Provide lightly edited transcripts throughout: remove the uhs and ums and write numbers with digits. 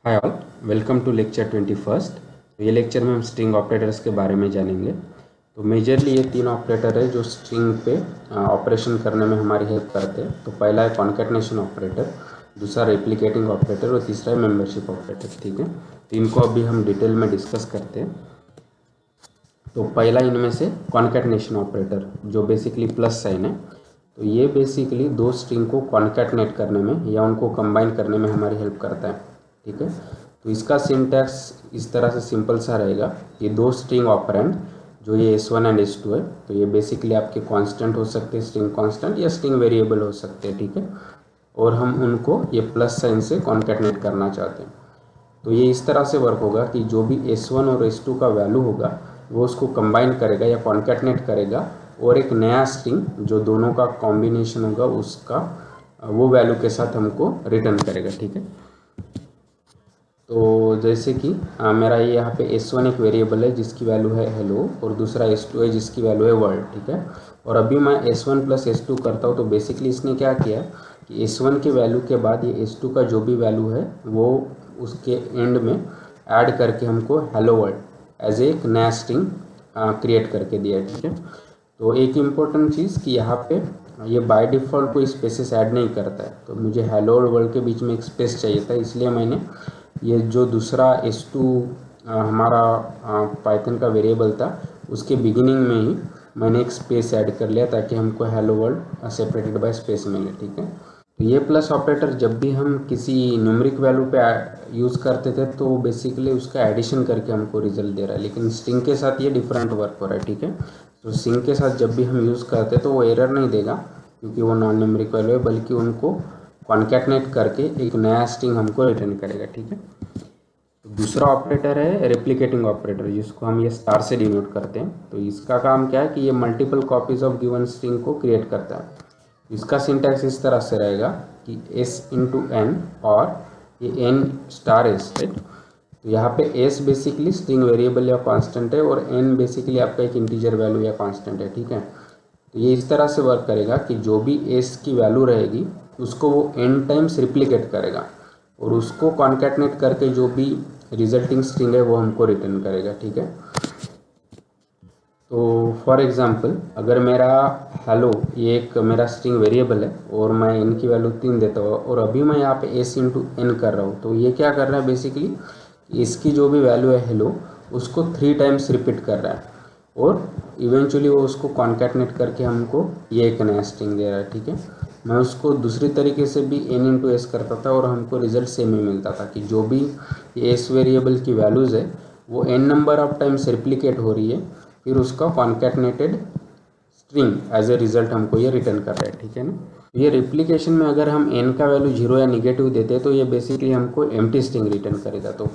Hi all, welcome to lecture 21। तो ये lecture में हम स्ट्रिंग ऑपरेटर्स के बारे में जानेंगे। तो मेजरली ये तीन ऑपरेटर है जो स्ट्रिंग पे ऑपरेशन करने में हमारी हेल्प करते हैं। तो पहला है कॉन्कैटनेशन ऑपरेटर, दूसरा रेप्लिकेटिंग ऑपरेटर और तीसरा है मेंबरशिप ऑपरेटर। ठीक है, तो इनको अभी हम डिटेल में डिस्कस करते हैं। तो पहला इनमें से कॉन्कैटनेशन ऑपरेटर जो बेसिकली प्लस साइन है, तो ये बेसिकली दो स्ट्रिंग को कॉन्कैटनेट करने में या उनको कंबाइन करने में हमारी हेल्प करता है। ठीक है, तो इसका सिंटैक्स इस तरह से सिंपल सा रहेगा। ये दो स्ट्रिंग ऑपरेंड जो ये S1 एंड S2 है, तो ये बेसिकली आपके कांस्टेंट हो सकते हैं, स्ट्रिंग कांस्टेंट या स्ट्रिंग वेरिएबल हो सकते हैं। ठीक है, और हम उनको ये प्लस साइन से कॉन्कैटनेट करना चाहते हैं। तो ये इस तरह से वर्क होगा कि जो भी S1 और S2 का वैल्यू होगा वो उसको कंबाइन करेगा या कॉन्कैटनेट करेगा और एक नया स्ट्रिंग जो दोनों का कॉम्बिनेशन होगा उसका वो वैल्यू के साथ हमको रिटर्न करेगा। ठीक है, तो जैसे कि मेरा ये यहाँ पे S1 एक वेरिएबल है जिसकी वैल्यू है हेलो और दूसरा S2 है जिसकी वैल्यू है वर्ल्ड। ठीक है, और अभी मैं S1 प्लस S2 करता हूँ तो बेसिकली इसने क्या किया कि S1 के वैल्यू के बाद ये S2 का जो भी वैल्यू है वो उसके एंड में ऐड करके हमको हेलो वर्ल्ड एज एक नया स्ट्रिंग क्रिएट करके दिया है। ठीक है, तो एक इम्पोर्टेंट चीज़ कि यहाँ पे ये बाय डिफ़ॉल्ट कोई स्पेसेस ऐड नहीं करता है, तो मुझे हेलो और वर्ल्ड के बीच में एक स्पेस चाहिए था, इसलिए मैंने ये जो दूसरा S2 हमारा पाइथन का वेरिएबल था उसके बिगिनिंग में ही मैंने एक स्पेस ऐड कर लिया ताकि हमको hello world separated by space मिले। ठीक है, तो ये प्लस ऑपरेटर जब भी हम किसी न्यूमेरिक वैल्यू पे यूज़ करते थे तो बेसिकली उसका एडिशन करके हमको रिजल्ट दे रहा है, लेकिन स्ट्रिंग के साथ ये डिफरेंट वर्क हो रहा है। ठीक है, तो स्ट्रिंग के साथ जब भी हम यूज़ करते हैं तो वो एरर नहीं देगा क्योंकि वो नॉन न्यूमेरिक वैल्यू है, बल्कि उनको कॉन्कैटनेट करके एक नया स्ट्रिंग हमको रिटर्न करेगा। ठीक है, तो दूसरा ऑपरेटर है रेप्लिकेटिंग ऑपरेटर जिसको हम ये स्टार से डिनोट करते हैं। तो इसका काम क्या है कि ये multiple copies of given string को क्रिएट करता है। इसका सिंटैक्स इस तरह से रहेगा कि S इंटू एन और ये n स्टार एस, राइट। तो यहाँ पे S बेसिकली स्ट्रिंग वेरिएबल या कांस्टेंट है और n बेसिकली आपका एक इंटीजर वैल्यू या कांस्टेंट है। ठीक है, तो ये इस तरह से वर्क करेगा कि जो भी S की वैल्यू रहेगी उसको वो n टाइम्स रिप्लिकेट करेगा और उसको कॉन्कैटनेट करके जो भी रिजल्टिंग स्ट्रिंग है वो हमको रिटर्न करेगा। ठीक है, तो फॉर एग्जांपल अगर मेरा हेलो ये एक मेरा स्ट्रिंग वेरिएबल है और मैं n की वैल्यू 3 देता हूँ और अभी मैं यहाँ पे S इंटू एन कर रहा हूँ, तो ये क्या कर रहा है बेसिकली इसकी जो भी वैल्यू है हेलो उसको 3 टाइम्स रिपीट कर रहा है और इवेंचुअली वो उसको कॉन्कैटनेट करके हमको ये एक नया स्ट्रिंग दे रहा है। ठीक है, मैं उसको दूसरी तरीके से भी n इंटू एस करता था और हमको रिजल्ट सेम ही मिलता था कि जो भी एस वेरिएबल की वैल्यूज़ है वो n number of times replicate हो रही है, फिर उसका कॉन्कैटनेटेड स्ट्रिंग एज ए रिजल्ट हमको ये रिटर्न कर रहा है। ठीक है ना, ये रिप्लिकेशन में अगर हम n का वैल्यू 0 या निगेटिव देते हैं तो ये बेसिकली हमको एम्प्टी स्ट्रिंग रिटर्न करेगा। तो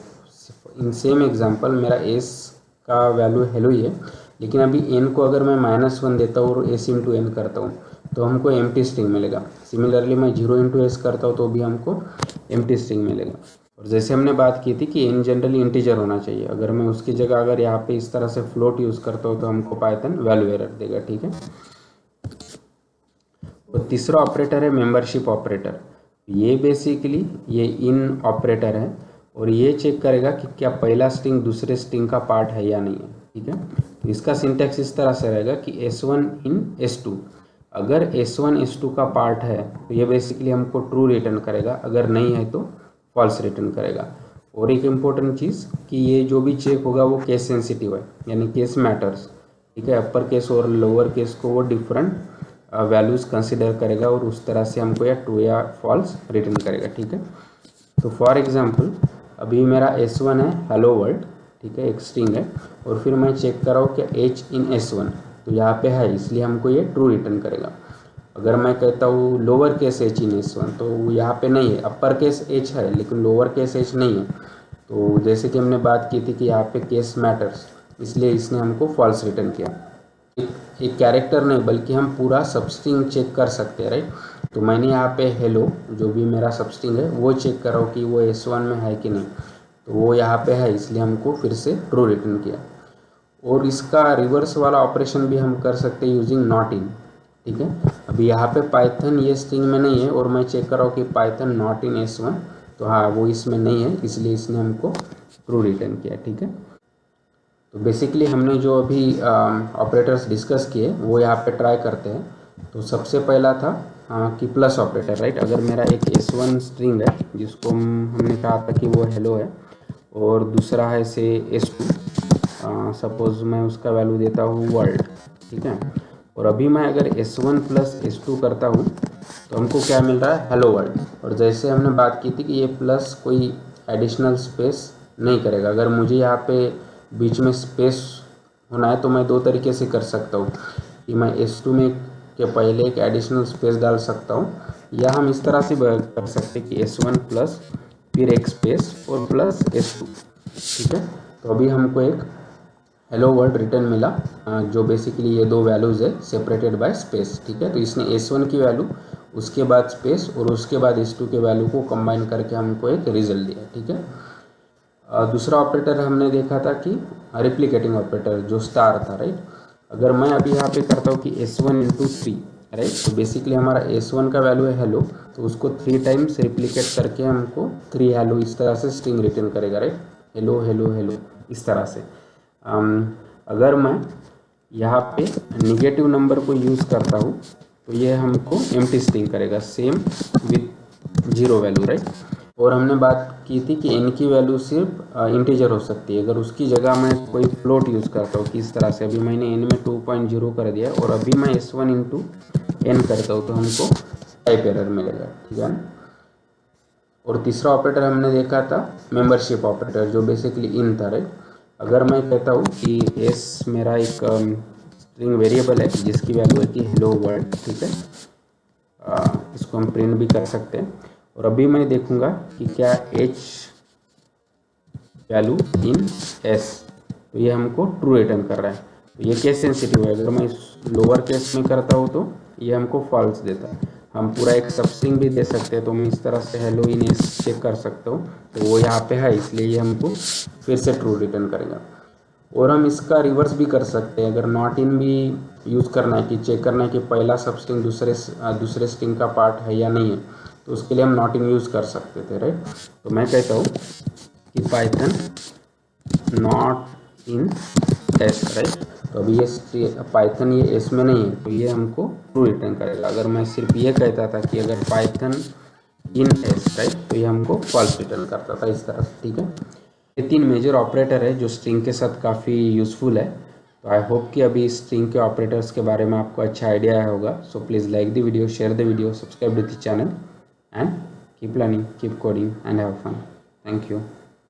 इन सेम एग्जांपल मेरा s का वैल्यू हेलो ही है, लेकिन अभी n को अगर मैं -1 देता हूँ और s इंटू एन करता हूँ तो हमको एम्प्टी स्ट्रिंग मिलेगा। सिमिलरली मैं 0 इंटू एस करता हूँ तो भी हमको एम्प्टी स्ट्रिंग मिलेगा। और जैसे हमने बात की थी कि n जनरली इंटीजर होना चाहिए, अगर मैं उसकी जगह अगर यहाँ पे इस तरह से फ्लोट यूज़ करता हूँ तो हमको पाइथन वैल्यू एरर देगा। ठीक है, और तीसरा ऑपरेटर है मेंबरशिप ऑपरेटर। ये बेसिकली ये इन ऑपरेटर है और ये चेक करेगा कि क्या पहला स्ट्रिंग दूसरे स्ट्रिंग का पार्ट है या नहीं है। ठीक है, तो इसका सिंटैक्स इस तरह से रहेगा कि S1 इन S2, अगर S1 S2 का पार्ट है तो ये बेसिकली हमको ट्रू रिटर्न करेगा, अगर नहीं है तो फॉल्स रिटर्न करेगा। और एक इम्पोर्टेंट चीज़ कि ये जो भी चेक होगा वो केस सेंसिटिव है, यानी केस मैटर्स। ठीक है, अपर केस और लोअर केस को वो डिफरेंट वैल्यूज़ कंसिडर करेगा और उस तरह से हमको या ट्रू या फॉल्स रिटर्न करेगा। ठीक है, तो फॉर एग्जांपल अभी मेरा S1 है हेलो वर्ल्ड, ठीक है, एक स्ट्रिंग है और फिर मैं चेक कर रहा हूँ कि H इन S1, तो यहाँ पे है इसलिए हमको ये ट्रू रिटर्न करेगा। अगर मैं कहता हूँ लोअर केस H इन S1 तो यहाँ पे नहीं है, अपर केस H है लेकिन लोअर केस H नहीं है। तो जैसे कि हमने बात की थी कि यहाँ पे केस मैटर्स, इसलिए इसने हमको फॉल्स रिटर्न किया। एक कैरेक्टर नहीं बल्कि हम पूरा सबस्ट्रिंग चेक कर सकते हैं, राइट। तो मैंने यहाँ पे हेलो जो भी मेरा सबस्ट्रिंग है वो चेक कर रहा हूँ कि वो S1 में है कि नहीं, तो वो यहाँ पे है इसलिए हमको फिर से ट्रू रिटर्न किया। और इसका रिवर्स वाला ऑपरेशन भी हम कर सकते हैं यूजिंग नॉट इन। ठीक है, अभी यहाँ पे पाइथन ये स्ट्रिंग में नहीं है और मैं चेक कर रहा हूँ कि पाइथन नॉट इन S1, तो हाँ वो इसमें नहीं है, इसलिए इसने हमको ट्रू रिटर्न किया। ठीक है, तो बेसिकली हमने जो अभी ऑपरेटर्स डिस्कस किए वो यहाँ पे ट्राई करते हैं। तो सबसे पहला था कि प्लस ऑपरेटर, राइट। अगर मेरा एक S1 स्ट्रिंग है जिसको हमने कहा था कि वो हेलो है, और दूसरा है से S2, सपोज मैं उसका वैल्यू देता हूँ वर्ल्ड। ठीक है, और अभी मैं अगर S1 प्लस S2 करता हूँ तो हमको क्या मिल रहा है, हेलो वर्ल्ड। और जैसे हमने बात की थी कि ये प्लस कोई एडिशनल स्पेस नहीं करेगा। अगर मुझे यहाँ पे बीच में स्पेस होना है तो मैं दो तरीके से कर सकता हूँ कि मैं S2 में के पहले एक एडिशनल स्पेस डाल सकता हूँ, या हम इस तरह से कर सकते हैं कि S1 प्लस फिर एक स्पेस और प्लस S2। ठीक है, तो अभी हमको एक हेलो वर्ल्ड रिटर्न मिला, जो बेसिकली ये दो वैल्यूज़ है सेपरेटेड बाय स्पेस। ठीक है, तो इसने S1 की वैल्यू, उसके बाद स्पेस और उसके बाद S2 के वैल्यू को कंबाइन करके हमको एक रिजल्ट दिया। ठीक है, दूसरा ऑपरेटर हमने देखा था कि रिप्लिकेटिंग ऑपरेटर जो स्टार था, राइट। अगर मैं अभी यहाँ पे करता हूँ कि S1 इंटू 3, राइट, तो बेसिकली हमारा S1 का वैल्यू है हेलो, तो उसको 3 टाइम्स रिप्लिकेट करके हमको 3 हेलो इस तरह से स्ट्रिंग रिटर्न करेगा, राइट। हेलो हेलो हेलो इस तरह से। अगर मैं यहाँ पे निगेटिव नंबर को यूज़ करता हूँ तो ये हमको एम्प्टी स्ट्रिंग करेगा, सेम विथ 0 वैल्यू, राइट। और हमने बात की थी कि n की वैल्यू सिर्फ इंटीजर हो सकती है। अगर उसकी जगह मैं कोई फ्लोट यूज़ करता हूँ, किस तरह से, अभी मैंने n में 2.0 कर दिया और अभी मैं S1 इंटू n करता हूँ तो हमको टाइप एरर मिलेगा। ठीक है, और तीसरा ऑपरेटर हमने देखा था मेंबरशिप ऑपरेटर, जो बेसिकली इन था, राइट। अगर मैं कहता हूँ कि s मेरा एक स्ट्रिंग वेरिएबल है जिसकी वैल्यू है कि हेलो वर्ल्ड। ठीक है, इसको हम प्रिंट भी कर सकते हैं। और अभी मैं देखूंगा कि क्या h वैल्यू इन s, तो ये हमको ट्रू रिटर्न कर रहा है। तो ये केस सेंसिटिव है, अगर मैं लोअर केस में करता हूँ तो ये हमको फॉल्स देता है। हम पूरा एक सब स्ट्रिंग भी दे सकते हैं, तो मैं इस तरह से हेलो इन एस चेक कर सकता हूँ, तो वो यहाँ पे है इसलिए ये हमको फिर से ट्रू रिटर्न करेगा। और हम इसका रिवर्स भी कर सकते हैं, अगर नॉट इन भी यूज़ करना है कि चेक करना है कि पहला सब स्ट्रिंग दूसरे स्ट्रिंग का पार्ट है या नहीं है, तो उसके लिए हम नॉट इन यूज़ कर सकते थे, राइट। तो मैं कहता हूँ कि Python not in S, right. तो अभी ये पाइथन ये एस में नहीं है तो ये हमको ट्रू रिटर्न करेगा। अगर मैं सिर्फ ये कहता था कि अगर पाइथन इन एस, राइट, तो ये हमको फॉल्स रिटर्न करता था इस तरह से। ठीक है, ये 3 मेजर ऑपरेटर है जो स्ट्रिंग के साथ काफ़ी यूज़फुल है। तो आई होप कि अभी स्ट्रिंग के ऑपरेटर्स के बारे में आपको अच्छा आइडिया आया होगा। So please like the video, share the video, subscribe the channel, and keep learning, keep coding and have fun. Thank you.